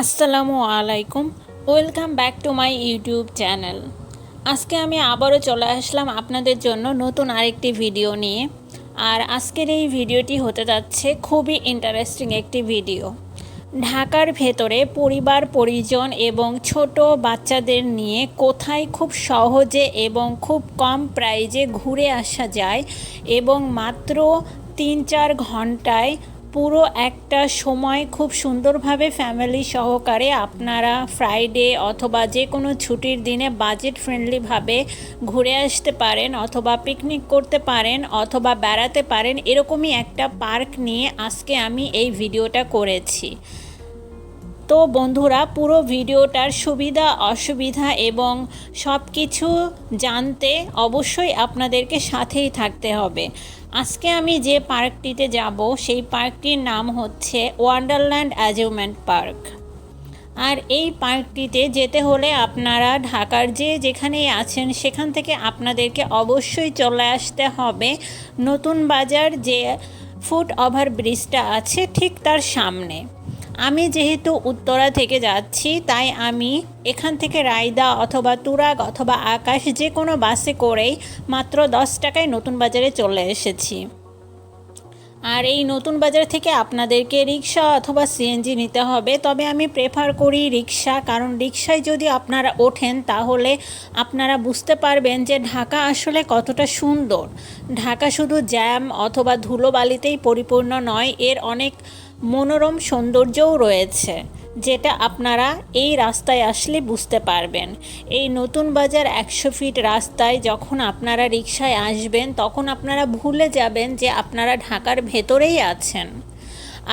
আসসালামু আলাইকুম, welcome back to my YouTube channel. আজকে আমি আবারও চলে আসলাম আপনাদের জন্য নতুন আরেকটি ভিডিও নিয়ে। আর আজকের এই ভিডিওটি হতে যাচ্ছে খুবই ইন্টারেস্টিং একটি ভিডিও। ঢাকার ভেতরে পরিবার পরিজন এবং ছোট বাচ্চাদের নিয়ে কোথায় খুব সহজে এবং খুব কম প্রাইজে ঘুরে আসা যায় এবং মাত্র ৩-৪ ঘন্টায় পুরো একটা সময় খুব সুন্দরভাবে ফ্যামিলি সহকারে আপনারা ফ্রাইডে অথবা যে কোনো ছুটির দিনে বাজেট ফ্রেন্ডলিভাবে ঘুরে আসতে পারেন অথবা পিকনিক করতে পারেন অথবা বেড়াতে পারেন, এরকমই একটা পার্ক নিয়ে আজকে আমি এই ভিডিওটা করেছি। তো বন্ধুরা, পুরো ভিডিওটার সুবিধা অসুবিধা এবং সব কিছু জানতে অবশ্যই আপনাদেরকে সাথেই থাকতে হবে। আজকে আমি যে পার্কটিতে যাব সেই পার্কটির নাম হচ্ছে ওয়ান্ডারল্যান্ড অ্যামিউজমেন্ট পার্ক। আর এই পার্কটিতে যেতে হলে আপনারা ঢাকার যেখানেই আছেন সেখান থেকে আপনাদেরকে অবশ্যই চলে আসতে হবে নতুন বাজার, যে ফুট ওভার ব্রিজটা আছে ঠিক তার সামনে। আমি যেহেতু উত্তরা থেকে যাচ্ছি তাই আমি এখান থেকে রায়দা অথবা তুরাগ অথবা আকাশ যে কোনো বাসে করেই মাত্র 10 টাকায় নতুন বাজারে চলে এসেছি। আর এই নতুন বাজার থেকে আপনাদেরকে রিক্সা অথবা সিএনজি নিতে হবে, তবে আমি প্রেফার করি রিক্সা, কারণ রিক্সায় যদি আপনারা ওঠেন তাহলে আপনারা বুঝতে পারবেন যে ঢাকা আসলে কতটা সুন্দর। ঢাকা শুধু জ্যাম অথবা ধুলোবালিতেই পরিপূর্ণ নয়, এর অনেক মনোরম সৌন্দর্যও রয়েছে, যেটা আপনারা এই রাস্তায় আসলে বুঝতে পারবেন। এই নতুন বাজার 100 ফিট রাস্তায় যখন আপনারা রিকশায় আসবেন তখন আপনারা ভুলে যাবেন যে আপনারা ঢাকার ভেতরেই আছেন।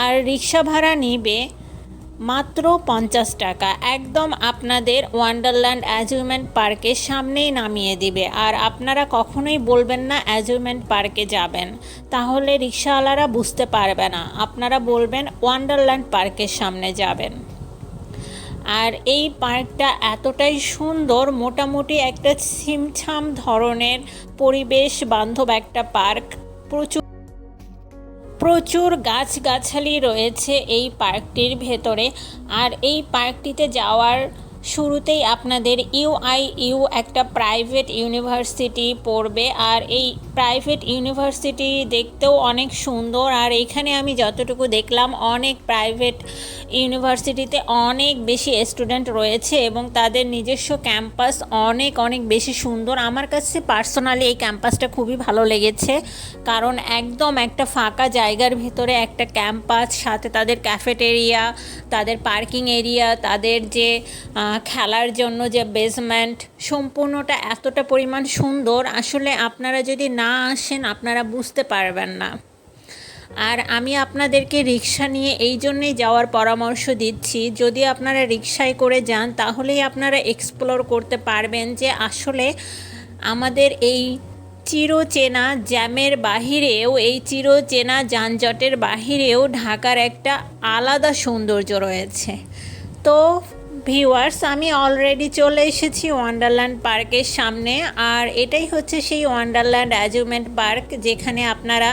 আর রিক্সা ভাড়া নিবে মাত্র 50 টাকা, একদম আপনাদের ওয়ান্ডারল্যান্ড অ্যামিউজমেন্ট পার্কের সামনেই নামিয়ে দিবে। আর আপনারা কখনোই বলবেন না অ্যামিউজমেন্ট পার্কে যাবেন, তাহলে রিক্সাওয়ালারা বুঝতে পারবে না, আপনারা বলবেন ওয়ান্ডারল্যান্ড পার্কের সামনে যাবেন। আর এই পার্কটা এতটাই সুন্দর, মোটামুটি একটা ছিমছাম ধরনের পরিবেশ বান্ধব একটা পার্ক। প্রচুর গাছগাছালি রয়েছে এই পার্কটির ভেতরে। আর এই পার্কটিতে যাওয়ার শুরুতেই আপনাদের ইউআইইউ একটা প্রাইভেট ইউনিভার্সিটি পড়বে। আর এই প্রাইভেট ইউনিভার্সিটি দেখতেও অনেক সুন্দর। আর এখানে আমি যতটুকু দেখলাম অনেক প্রাইভেট ইউনিভার্সিটিতে অনেক বেশি স্টুডেন্ট রয়েছে এবং তাদের নিজস্ব ক্যাম্পাস অনেক অনেক বেশি সুন্দর। আমার কাছে পার্সোনালি এই ক্যাম্পাসটা খুবই ভালো লেগেছে, কারণ একদম একটা ফাঁকা জায়গার ভিতরে একটা ক্যাম্পাস, সাথে তাদের ক্যাফেটেরিয়া, তাদের পার্কিং এরিয়া, তাদের যে খেলার জন্য যে বেসমেন্ট, সম্পূর্ণটা এতটা পরিমাণ সুন্দর, আসলে আপনারা যদি না আসেন আপনারা বুঝতে পারবেন না। আর আমি আপনাদেরকে রিক্সা নিয়ে এই জন্যেই যাওয়ার পরামর্শ দিচ্ছি, যদি আপনারা রিক্সায় করে যান তাহলেই আপনারা এক্সপ্লোর করতে পারবেন যে আসলে আমাদের এই চিরচেনা জ্যামের বাহিরেও, এই চিরচেনা যানজটের বাহিরেও ঢাকার একটা আলাদা সৌন্দর্য রয়েছে। তো ভিউয়ার্স, আমি অলরেডি চলে এসেছি ওয়ান্ডারল্যান্ড পার্কের সামনে। আর এটাই হচ্ছে সেই ওয়ান্ডারল্যান্ড অ্যামিউজমেন্ট পার্ক, যেখানে আপনারা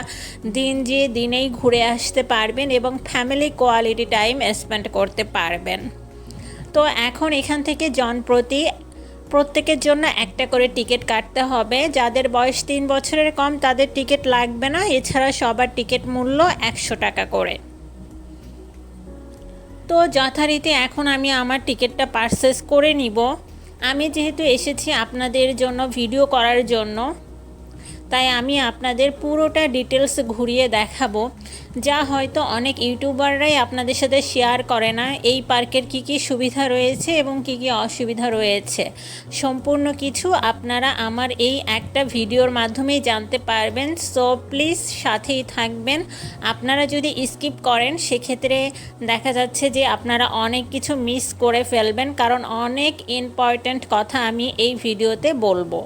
দিনেই ঘুরে আসতে পারবেন এবং ফ্যামিলি কোয়ালিটি টাইম স্পেন্ড করতে পারবেন। তো এখন এখান থেকে প্রত্যেকের জন্য একটা করে টিকিট কাটতে হবে। যাদের বয়স 3 বছরের কম তাদের টিকিট লাগবে না, এছাড়া সবার টিকিট মূল্য 100 টাকা করে। তো যথারীতি এখন আমি আমার টিকিটটা পারচেস করে নিব। আমি যেহেতু এসেছি আপনাদের জন্য ভিডিও করার জন্য, তাই আমি আপনাদের পুরোটা ডিটেলস ঘুরিয়ে দেখাবো, যা হয়তো অনেক ইউটিউবাররাই আপনাদের সাথে শেয়ার করে না। এই পার্কের কি কি সুবিধা রয়েছে এবং কি কি অসুবিধা রয়েছে, সম্পূর্ণ কিছু আপনারা আমার এই একটা ভিডিওর মাধ্যমেই জানতে পারবেন। সো প্লিজ সাথেই থাকবেন। আপনারা যদি স্কিপ করেন সেক্ষেত্রে দেখা যাচ্ছে যে আপনারা অনেক কিছু মিস করে ফেলবেন, কারণ অনেক ইম্পর্ট্যান্ট কথা আমি এই ভিডিওতে বলবো।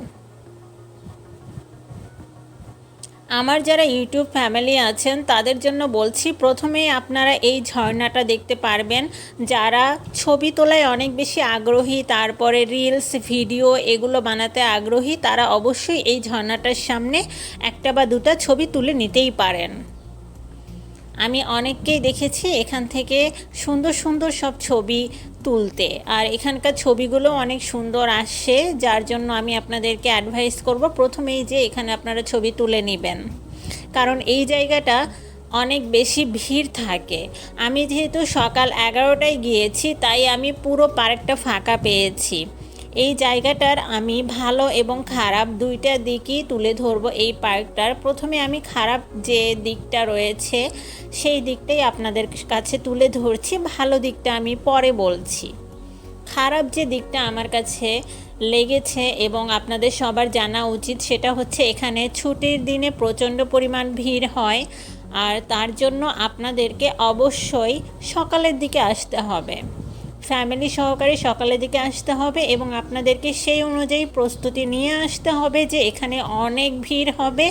আমার যারা ইউটিউব ফ্যামিলি আছেন তাদের জন্য বলছি, প্রথমেই আপনারা এই ঝর্ণাটা দেখতে পারবেন। যারা ছবি তোলায় অনেক বেশি আগ্রহী, তারপরে রিলস ভিডিও এগুলো বানাতে আগ্রহী, তারা অবশ্যই এই ঝর্ণাটার সামনে একটা বা দুটা ছবি তুলে নিতেই পারেন। আমি অনেককেই দেখেছি এখান থেকে সুন্দর সুন্দর সব ছবি তুলতে, আর এখানকার ছবিগুলো অনেক সুন্দর আসে, যার জন্য আমি আপনাদেরকে অ্যাডভাইস করব প্রথমেই যে এখানে আপনারা ছবি তুলে নেবেন, কারণ এই জায়গাটা অনেক বেশি ভিড় থাকে। আমি যেহেতু সকাল 11টায় গিয়েছি, তাই আমি পুরো পার্কটা ফাঁকা পেয়েছি। এই জায়গাটার আমি ভালো এবং খারাপ দুইটা দিকই তুলে ধরবো এই পার্কটার। প্রথমে আমি খারাপ যে দিকটা রয়েছে সেই দিকটাই আপনাদের কাছে তুলে ধরছি, ভালো দিকটা আমি পরে বলছি। খারাপ যে দিকটা আমার কাছে লেগেছে এবং আপনাদের সবার জানা উচিত, সেটা হচ্ছে এখানে ছুটির দিনে প্রচণ্ড পরিমাণ ভিড় হয়, আর তার জন্য আপনাদেরকে অবশ্যই সকালের দিকে আসতে হবে, ফ্যামিলি সহকারে সকালের দিকে আসতে হবে এবং আপনাদেরকে সেই অনুযায়ী প্রস্তুতি নিয়ে আসতে হবে যে এখানে অনেক ভিড় হবে,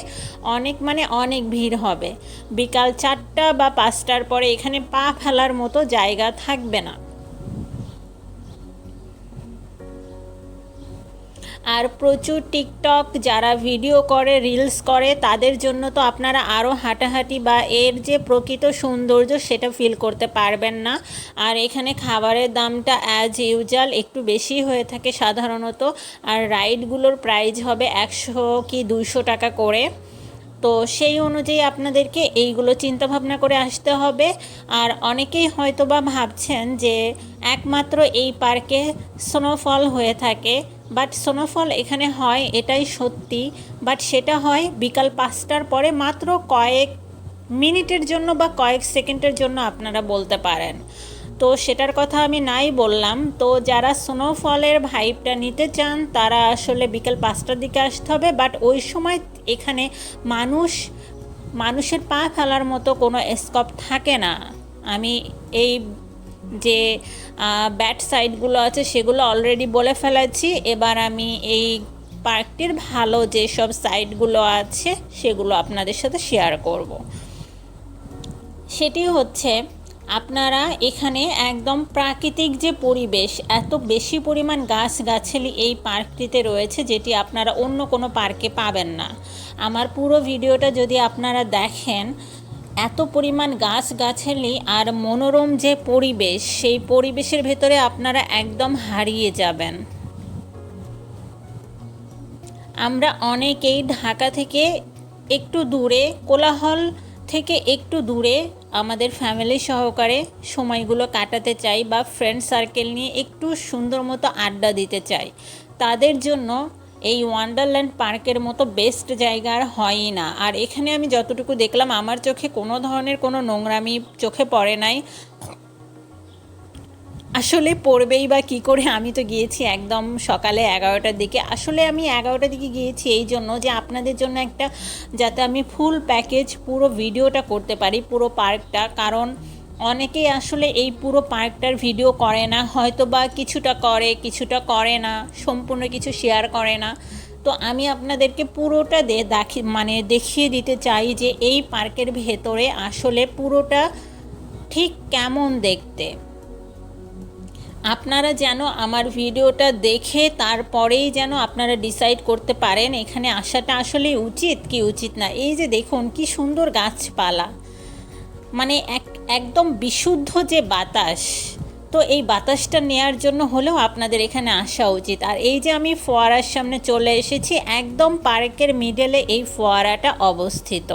অনেক ভিড় হবে। বিকাল 4টা বা 5টার পরে এখানে পা ফেলার মতো জায়গা থাকবে না। আর প্রচুর টিকটক যারা ভিডিও করে, রিলস করে, তাদের জন্য তো আপনারা আরও হাঁটাহাঁটি বা এর যে প্রকৃত সৌন্দর্য সেটা ফিল করতে পারবেন না। আর এখানে খাবারের দামটা অ্যাজ ইউজুয়াল একটু বেশি হয়ে থাকে সাধারণত, আর রাইডগুলোর প্রাইস হবে 100 কি 200 টাকা করে। তো সেই অনুযায়ী আপনাদেরকে এইগুলো চিন্তাভাবনা করে আসতে হবে। আর অনেকেই হয়তো বা ভাবছেন যে একমাত্র এই পার্কে স্নোফল হয়ে থাকে, বাট স্নোফল এখানে হয় এটাই সত্যি, বাট সেটা হয় বিকাল 5টার পরে মাত্র কয়েক মিনিটের জন্য বা কয়েক সেকেন্ডের জন্য আপনারা বলতে পারেন। তো সেটার কথা আমি নাই বললাম। তো যারা স্নোফলের ভাইবটা নিতে চান তারা আসলে বিকেল 5টার দিকে আসতে হবে, বাট ওই সময় এখানে মানুষের পা ফেলার মতো কোনো স্কোপ থাকে না। আমি এই যে ব্যাড সাইডগুলো আছে সেগুলো অলরেডি বলে ফেলেছি, এবার আমি এই পার্কটির ভালো যেসব সাইডগুলো আছে সেগুলো আপনাদের সাথে শেয়ার করব। সেটি হচ্ছে আপনারা এখানে একদম প্রাকৃতিক যে পরিবেশ, এত বেশি পরিমাণ গাছগাছালি এই পার্কটিতে রয়েছে যেটি আপনারা অন্য কোনো পার্কে পাবেন না। আমার পুরো ভিডিওটা যদি আপনারা দেখেন, এত পরিমাণ গাছগাছালি আর মনোরম যে পরিবেশ, সেই পরিবেশের ভেতরে আপনারা একদম হারিয়ে যাবেন। আমরা অনেকেই ঢাকা থেকে একটু দূরে, কোলাহল থেকে একটু দূরে আমাদের ফ্যামিলি সহকারে সময়গুলো কাটাতে চাই বা ফ্রেন্ড সার্কেল নিয়ে একটু সুন্দর মতো আড্ডা দিতে চাই। তাদের জন্য এই ওয়ান্ডারল্যান্ড পার্কের মতো বেস্ট জায়গা আর হয়ই না। আর এখানে আমি যতটুকু দেখলাম, আমার চোখে কোনো ধরনের কোনো নোংরামি চোখে পড়ে নাই। আসলে পড়বেই বা কী করে, আমি তো গিয়েছি একদম সকালে 11টার দিকে। আসলে আমি 11টার দিকে গিয়েছি এই জন্য যে আপনাদের জন্য একটা, যাতে আমি ফুল প্যাকেজ পুরো ভিডিওটা করতে পারি পুরো পার্কটা, কারণ অনেকেই আসলে এই পুরো পার্কটার ভিডিও করে না, হয়তো বা কিছুটা করে না, সম্পূর্ণ কিছু শেয়ার করে না। তো আমি আপনাদেরকে পুরোটা দেখিয়ে দিতে চাই যে এই পার্কের ভেতরে আসলে পুরোটা ঠিক কেমন দেখতে। আপনারা যেন আমার ভিডিওটা দেখে তারপরেই যেন আপনারা ডিসাইড করতে পারেন এখানে আসাটা আসলে উচিত কি উচিত না। এই যে দেখুন কি সুন্দর গাছপালা, মানে একদম বিশুদ্ধ যে বাতাস, তো এই বাতাসটা নেয়ার জন্য হলেও আপনাদের এখানে আসা উচিত। আর এই যে আমি ফোয়ারার সামনে চলে এসেছি, একদম পার্কের মিডলে এই ফোয়ারাটা অবস্থিত,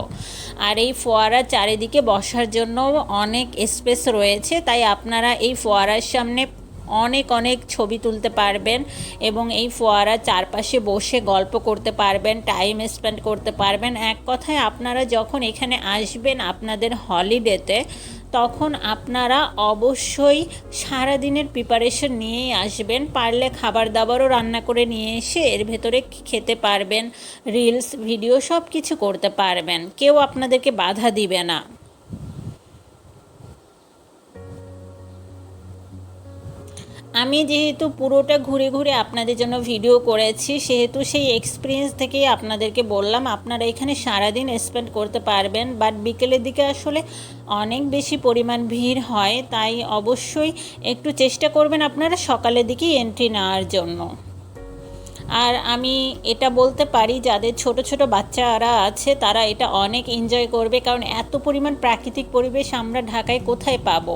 আর এই ফোয়ারার চারিদিকে বসার জন্য অনেক স্পেস রয়েছে, তাই আপনারা এই ফোয়ারার সামনে অনেক ছবি তুলতে পারবেন এবং এই ফোয়ারার চারপাশে বসে গল্প করতে পারবেন, টাইম স্পেন্ড করতে পারবেন। এক কথায় আপনারা যখন এখানে আসবেন আপনাদের হলিডেতে, তখন আপনারা অবশ্যই সারাদিনের প্রিপারেশন নিয়েই আসবেন। পারলে খাবার দাবারও রান্না করে নিয়ে এসে এর ভেতরে খেতে পারবেন, রিলস ভিডিও সব কিছু করতে পারবেন, কেউ আপনাদেরকে বাধা দিবে না। আমি যেহেতু পুরোটা ঘুরে ঘুরে আপনাদের জন্য ভিডিও করেছি, সেহেতু সেই এক্সপিরিয়েন্স থেকেই আপনাদেরকে বললাম আপনারা এখানে সারাদিন স্পেন্ড করতে পারবেন, বাট বিকেলের দিকে আসলে অনেক বেশি পরিমাণ ভিড় হয়, তাই অবশ্যই একটু চেষ্টা করবেন আপনারা সকালের দিকেই এন্ট্রি নেওয়ার জন্য। আর আমি এটা বলতে পারি যাদের ছোট ছোট বাচ্চারা আছে তারা এটা অনেক এনজয় করবে, কারণ এত পরিমাণ প্রাকৃতিক পরিবেশ আমরা ঢাকায় কোথায় পাবো।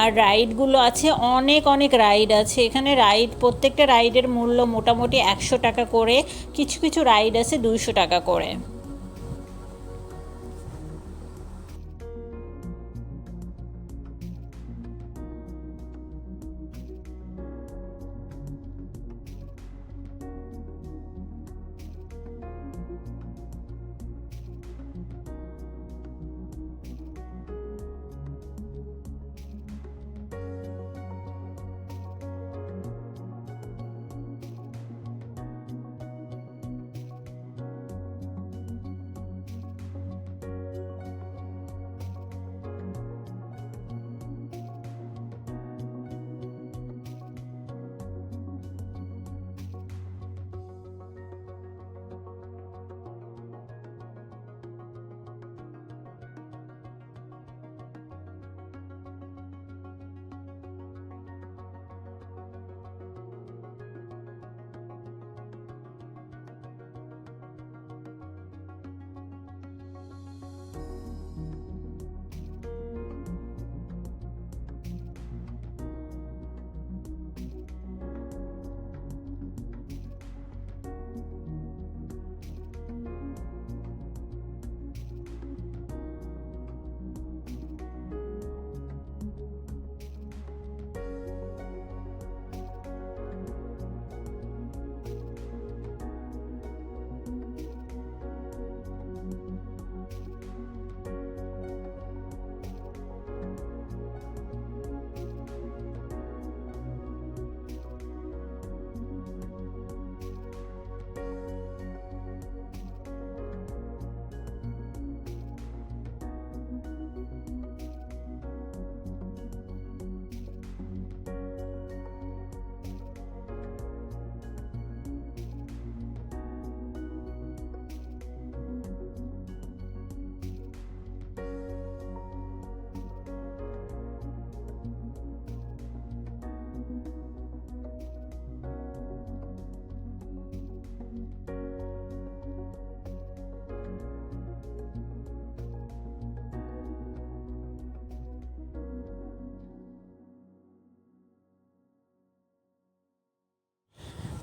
আর রাইডগুলো আছে, অনেক অনেক রাইড আছে এখানে। প্রত্যেকটা রাইডের মূল্য মোটামুটি 100 টাকা করে, কিছু কিছু রাইড আছে 200 টাকা করে।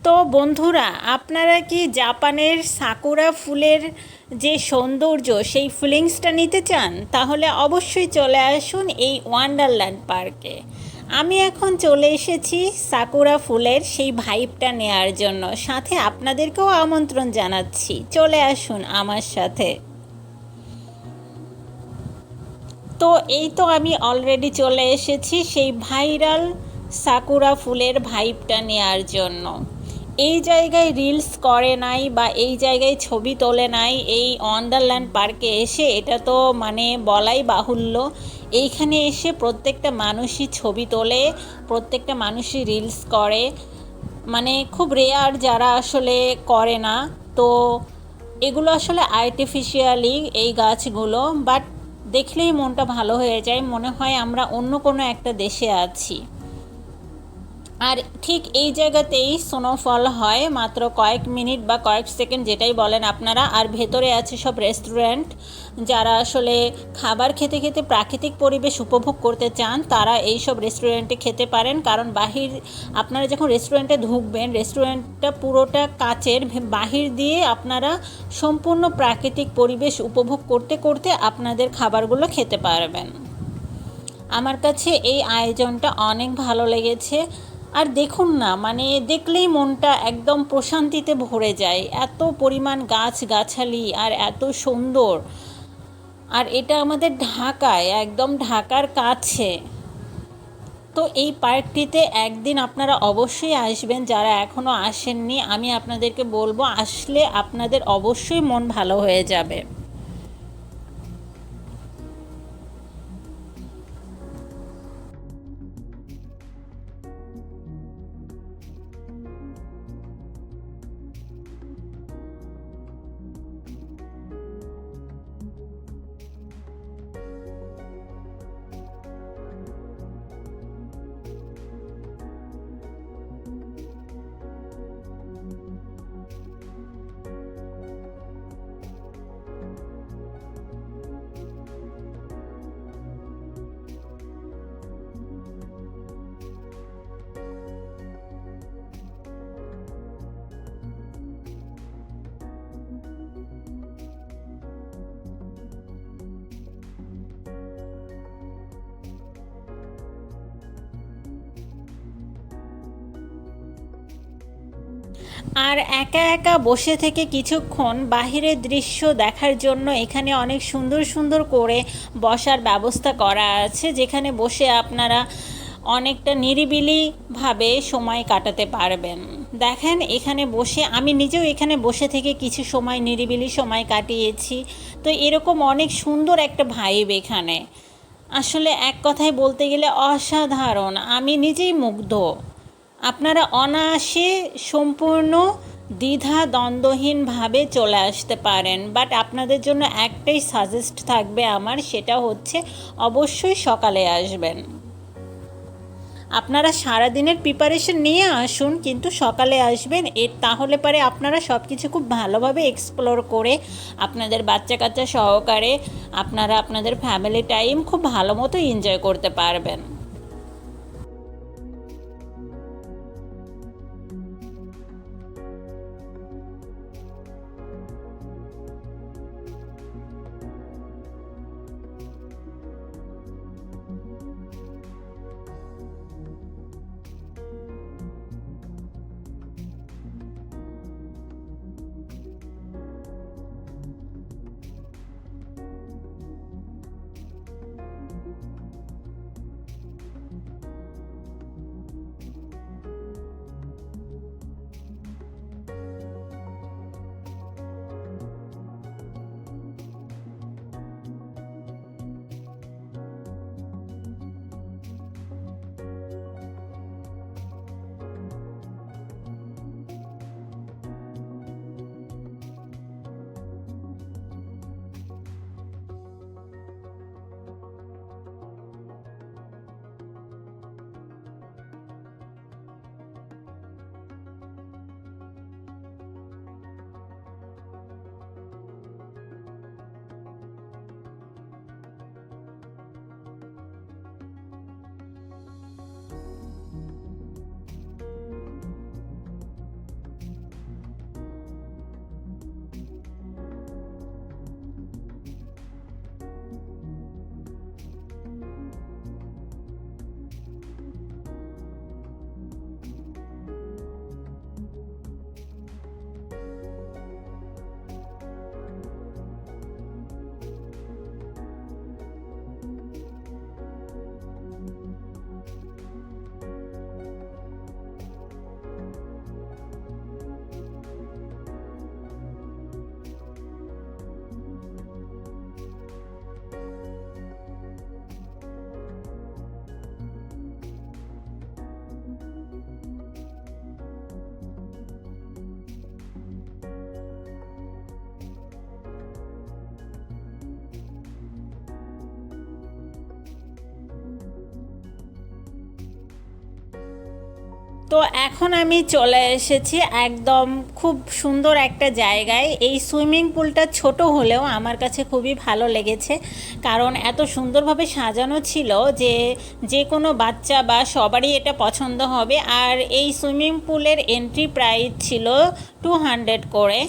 তো বন্ধুরা, আপনারা কি জাপানের সাকুরা ফুলের যে সৌন্দর্য সেই ফিলিংসটা নিতে চান, তাহলে অবশ্যই চলে আসুন এই ওয়ান্ডারল্যান্ড পার্কে। আমি এখন চলে এসেছি সাকুরা ফুলের সেই ভাইবটা নেওয়ার জন্য, সাথে আপনাদেরকেও আমন্ত্রণ জানাচ্ছি, চলে আসুন আমার সাথে। তো এই তো আমি অলরেডি চলে এসেছি সেই ভাইরাল সাকুরা ফুলের ভাইবটা নেওয়ার জন্য। এই জায়গায় রিলস করে নাই বা এই জায়গায় ছবি তোলে নাই এই ওয়ান্ডারল্যান্ড পার্কে এসে, এটা তো মানে বলাই বাহুল্য। এইখানে এসে প্রত্যেকটা মানুষই ছবি তোলে, প্রত্যেকটা মানুষই রিলস করে, মানে খুব রেয়ার যারা আসলে করে না। তো এগুলো আসলে আর্টিফিশিয়ালি এই গাছগুলো, বাট দেখলেই মনটা ভালো হয়ে যায়, মনে হয় আমরা অন্য কোনো একটা দেশে আছি। আর ঠিক এই জায়গাতেই স্নোফল হয়, মাত্র কয়েক মিনিট বা কয়েক সেকেন্ড যেটাই বলেন আপনারা। আর ভেতরে আছে সব রেস্টুরেন্ট, যারা আসলে খাবার খেতে খেতে প্রাকৃতিক পরিবেশ উপভোগ করতে চান তারা এই সব রেস্টুরেন্টে খেতে পারেন। কারণ আপনারা যখন রেস্টুরেন্টে ঢুকবেন, রেস্টুরেন্টটা পুরোটা কাচের, বাহির দিয়ে আপনারা সম্পূর্ণ প্রাকৃতিক পরিবেশ উপভোগ করতে করতে আপনাদের খাবারগুলো খেতে পারবেন। আমার কাছে এই আয়োজনটা অনেক ভালো লেগেছে। আর দেখুন না, মানে দেখলেই মনটা একদম প্রশান্তিতে ভরে যায়, এত পরিমাণ গাছগাছালি আর এত সুন্দর। আর এটা আমাদের ঢাকায়, একদম ঢাকার কাছে। তো এই পার্কটিতে একদিন আপনারা অবশ্যই আসবেন, যারা এখনও আসেননি আমি আপনাদেরকে বলবো, আসলে আপনাদের অবশ্যই মন ভালো হয়ে যাবে। আর একা একা বসে থেকে কিছুক্ষণ বাহিরের দৃশ্য দেখার জন্য এখানে অনেক সুন্দর সুন্দর করে বসার ব্যবস্থা করা আছে, যেখানে বসে আপনারা অনেকটা নিরিবিলিভাবে সময় কাটাতে পারবেন। দেখেন এখানে বসে আমি নিজেও এখানে বসে থেকে কিছু সময় নিরিবিলি সময় কাটিয়েছি। তো এরকম অনেক সুন্দর একটা ভাইব এখানে, আসলে এক কথায় বলতে গেলে অসাধারণ। আমি নিজেই মুগ্ধ। আপনারা অনায়াসে সম্পূর্ণ দ্বিধা দ্বন্দ্বহীনভাবে চলে আসতে পারেন, বাট আপনাদের জন্য একটাই সাজেস্ট থাকবে আমার, সেটা হচ্ছে অবশ্যই সকালে আসবেন। আপনারা সারাদিনের প্রিপারেশন নিয়ে আসুন, কিন্তু সকালে আসবেন, তাহলে পরে আপনারা সব কিছু খুব ভালোভাবে এক্সপ্লোর করে আপনাদের বাচ্চা কাচ্চা সহকারে আপনারা আপনাদের ফ্যামিলি টাইম খুব ভালো মতো এনজয় করতে পারবেন। তো এখন আমি চলে এসেছি একদম খুব সুন্দর একটা জায়গায়। এই সুইমিং পুলটা ছোট হলেও আমার কাছে খুবই ভালো লেগেছে, কারণ এত সুন্দরভাবে সাজানো ছিল যে যে কোনো বাচ্চা বা সবারই এটা পছন্দ হবে। আর এই সুইমিং পুলের এন্ট্রি প্রাইস ছিল 200 করে।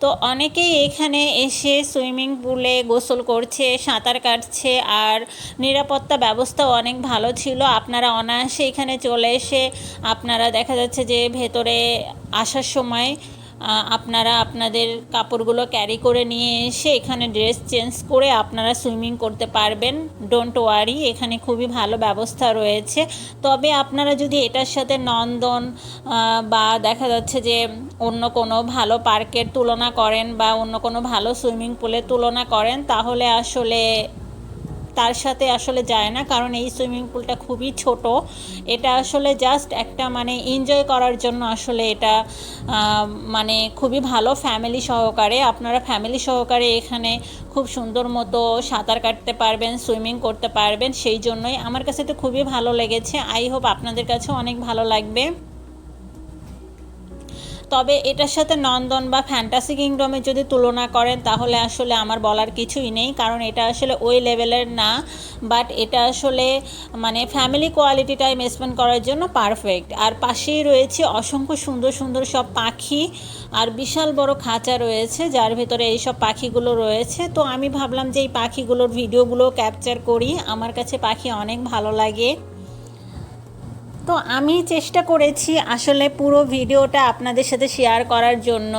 তো অনেকেই এখানে এসে সুইমিং পুলে গোসল করছে, সাঁতার কাটছে, আর নিরাপত্তা ব্যবস্থাও অনেক ভালো ছিল। আপনারা অনায়াসে এখানে চলে এসে আপনারা দেখা যাচ্ছে যে ভেতরে আসার সময় আপনারা আপনাদের কাপড়গুলো ক্যারি করে নিয়ে এসে এখানে ড্রেস চেঞ্জ করে আপনারা সুইমিং করতে পারবেন। ডোন্ট ওয়ারি, এখানে খুবই ভালো ব্যবস্থা রয়েছে। তবে আপনারা যদি এটার সাথে নন্দন বা দেখা যাচ্ছে যে অন্য কোনো ভালো পার্কের তুলনা করেন বা অন্য কোনো ভালো সুইমিং পুলের তুলনা করেন, তাহলে আসলে তার সাথে আসলে যায় না, কারণ এই সুইমিং পুলটা খুবই ছোট। এটা আসলে জাস্ট একটা মানে এনজয় করার জন্য আসলে এটা মানে খুবই ভালো। ফ্যামিলি সহকারে আপনারা ফ্যামিলি সহকারে এখানে খুব সুন্দর মতো সাঁতার কাটতে পারবেন, সুইমিং করতে পারবেন। সেই জন্যই আমার কাছে তো খুবই ভালো লেগেছে। আই হোপ আপনাদের কাছেও অনেক ভালো লাগবে। তবে এটার সাথে নন্দন বা ফ্যান্টাসি কিংডমে যদি তুলনা করেন তাহলে আসলে আমার বলার কিছুই নেই, কারণ এটা আসলে ওই লেভেলের না। বাট এটা আসলে মানে ফ্যামিলি কোয়ালিটি টাইম স্পেন্ড করার জন্য পারফেক্ট। আর পাশেই রয়েছে অসংখ্য সুন্দর সুন্দর সব পাখি, আর বিশাল বড় খাঁচা রয়েছে যার ভেতরে এইসব পাখিগুলো রয়েছে। তো আমি ভাবলাম যে এই পাখিগুলোর ভিডিওগুলো ক্যাপচার করি, আমার কাছে পাখি অনেক ভালো লাগে। তো আমি চেষ্টা করেছি আসলে পুরো ভিডিওটা আপনাদের সাথে শেয়ার করার জন্য,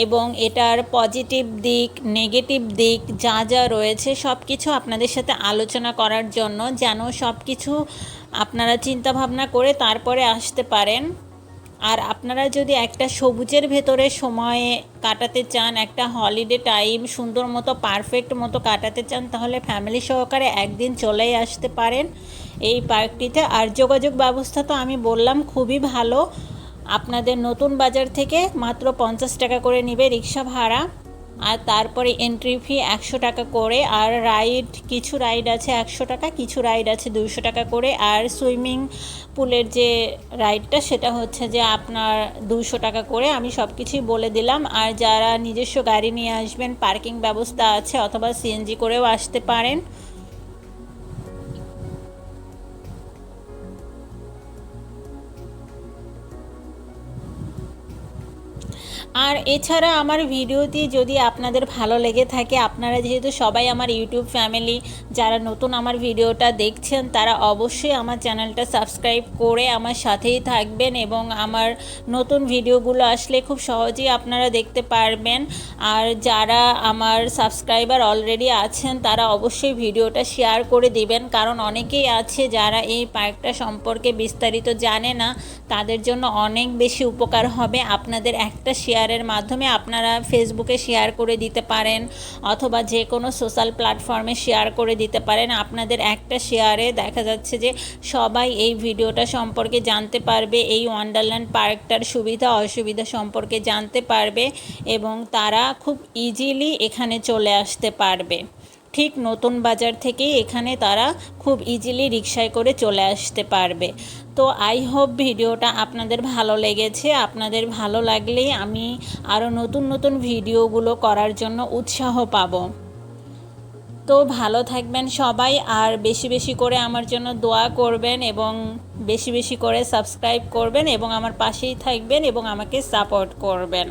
এবং এটার পজিটিভ দিক নেগেটিভ দিক যা যা রয়েছে সব কিছু আপনাদের সাথে আলোচনা করার জন্য, যেন সব কিছু আপনারা চিন্তাভাবনা করে তারপরে আসতে পারেন। আর আপনারা যদি একটা সবুজের ভেতরে সময় কাটাতে চান, একটা হলিডে টাইম সুন্দর মতো পারফেক্ট মতো কাটাতে চান, তাহলে ফ্যামিলি সহকারে একদিন চলেই আসতে পারেন এই পার্কটিতে। আর যোগাযোগ ব্যবস্থা তো আমি বললাম খুবই ভালো। আপনাদের নতুন বাজার থেকে মাত্র 50 টাকা করে নেবে রিক্সা ভাড়া, আর তারপরে এন্ট্রি ফি 100 টাকা করে। আর রাইড, কিছু রাইড আছে 100 টাকা, কিছু রাইড আছে 200 টাকা করে। আর সুইমিং পুলের যে রাইডটা সেটা হচ্ছে যে আপনার 200 টাকা করে। আমি সব কিছুই বলে দিলাম। আর যারা নিজস্ব গাড়ি নিয়ে আসবেন, পার্কিং ব্যবস্থা আছে, অথবা সিএনজি করেও আসতে পারেন। আর এছাড়া আমার ভিডিওটি যদি আপনাদের ভালো লেগে থাকে, আপনারা যেহেতু সবাই আমার ইউটিউব ফ্যামিলি, যারা নতুন আমার ভিডিওটা দেখছেন তারা অবশ্যই আমার চ্যানেলটা সাবস্ক্রাইব করে আমার সাথেই থাকবেন, এবং আমার নতুন ভিডিওগুলো আসলে খুব সহজেই আপনারা দেখতে পারবেন। আর যারা আমার সাবস্ক্রাইবার অলরেডি আছেন তারা অবশ্যই ভিডিওটা শেয়ার করে দিবেন, কারণ অনেকেই আছে যারা এই পার্কটা সম্পর্কে বিস্তারিত জানে না, তাদের জন্য অনেক বেশি উপকার হবে আপনাদের একটা শেয়ারের মাধ্যমে। আপনারা ফেসবুকে শেয়ার করে দিতে পারেন, অথবা যে কোনো সোশ্যাল প্ল্যাটফর্মে শেয়ার করে দিতে পারেন। আপনাদের একটা শেয়ারে দেখা যাচ্ছে যে সবাই এই ভিডিওটা সম্পর্কে জানতে পারবে, এই ওয়ান্ডারল্যান্ড পার্কটার সুবিধা অসুবিধা সম্পর্কে জানতে পারবে, এবং তারা খুব ইজিলি এখানে চলে আসতে পারবে। ঠিক নতুন বাজার থেকেই এখানে তারা খুব ইজিলি রিকশায় করে চলে আসতে পারবে। তো আই হোপ ভিডিওটা আপনাদের ভালো লেগেছে। আপনাদের ভালো লাগলেই আমি আরও নতুন নতুন ভিডিওগুলো করার জন্য উৎসাহ পাবো। তো ভালো থাকবেন সবাই, আর বেশি বেশি করে আমার জন্য দোয়া করবেন, এবং বেশি বেশি করে সাবস্ক্রাইব করবেন, এবং আমার পাশেই থাকবেন, এবং আমাকে সাপোর্ট করবেন।